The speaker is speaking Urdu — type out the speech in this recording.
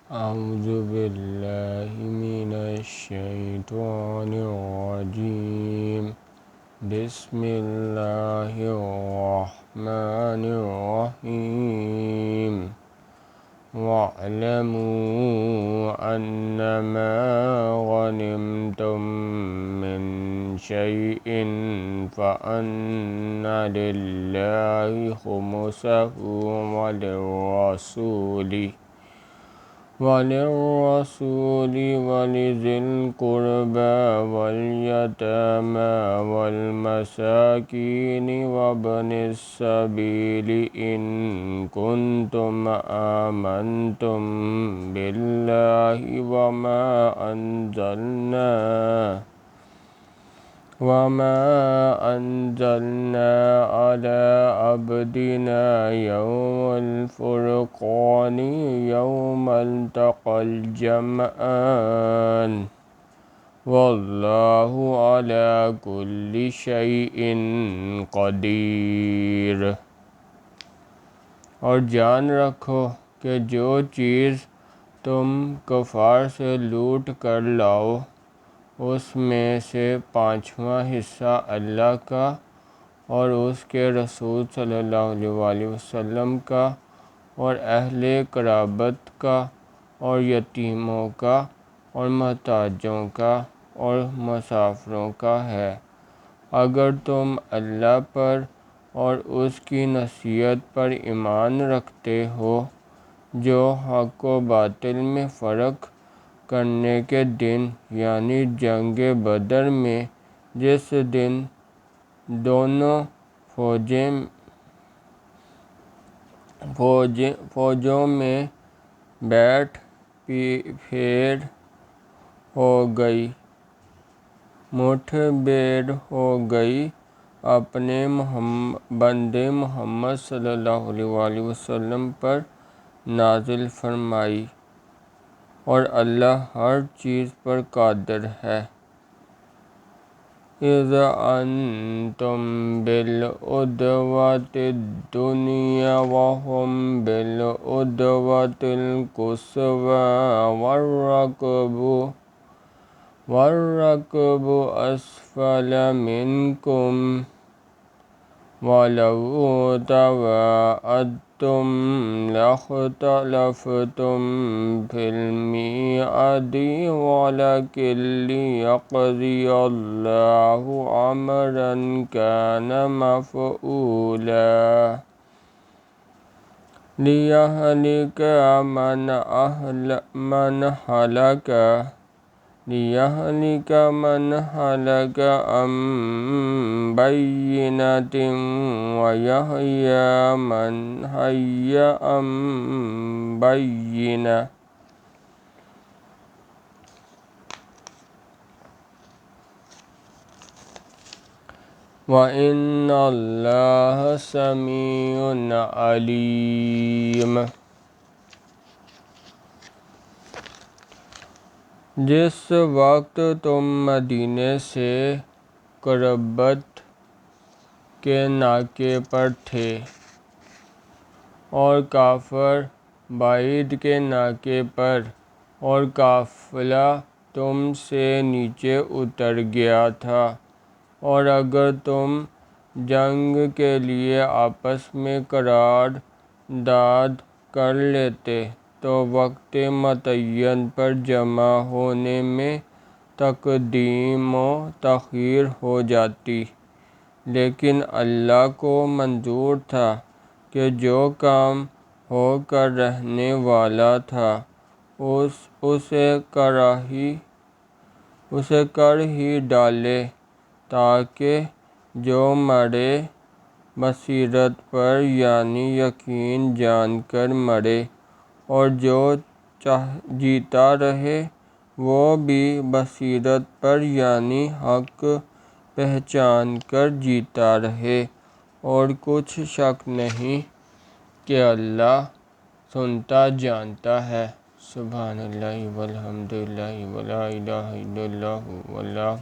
أعوذ بالله من الشيطان الرجيم بسم الله الرحمن الرحيم واعلموا أنما غنمتم من شيء فأن لله خمسه وللرسول ولذي القربى واليتامى والمساكين وابن السبيل إن كنتم آمنتم بالله وما أنزلنا على عبدنا يوم الفرقان يوم التقى الجمعان والله على كل شيء قدیر۔ اور جان رکھو کہ جو چیز تم کفار سے لوٹ کر لاؤ اس میں سے 5واں حصہ اللہ کا اور اس کے رسول صلی اللہ علیہ وسلم کا اور اہل قرابت کا اور یتیموں کا اور محتاجوں کا اور مسافروں کا ہے، اگر تم اللہ پر اور اس کی نصیحت پر ایمان رکھتے ہو۔ جو حق و باطل میں فرق کرنے کے دن یعنی جنگ بدر میں جس دن دونوں فوجوں میں بیٹھ پھیر ہو گئی اپنے بندے محمد صلی اللہ علیہ وسلم پر نازل فرمائی، اور اللہ ہر چیز پر قادر ہے۔ اذ انتم بالعدوۃ الدنیا وهم بالعدوۃ القصوی والركب اسفل منكم ولو تواعدتم لاختلفتم في الميعاد ولكن ليقضي الله أمرا كان مفعولا ليهلك من هلك عن بينة ويحيى من حي عن بينة وَإِنَّ اللَّهَ سَمِيعٌ عَلِيمٌ۔ جس وقت تم مدینے سے قربت کے ناکے پر تھے اور کافر بعید کے ناکے پر، اور قافلہ تم سے نیچے اتر گیا تھا، اور اگر تم جنگ کے لیے آپس میں قرارداد کر لیتے تو وقت متعین پر جمع ہونے میں تقدیم و تاخیر ہو جاتی، لیکن اللہ کو منظور تھا کہ جو کام ہو کر رہنے والا تھا اسے کر ہی ڈالے، تاکہ جو مرے بصیرت پر یعنی یقین جان کر مرے، اور جو جیتا رہے وہ بھی بصیرت پر یعنی حق پہچان کر جیتا رہے، اور کچھ شک نہیں کہ اللہ سنتا جانتا ہے۔ سبحان اللہ والحمد للہ ولا الہ الا اللہ واللہ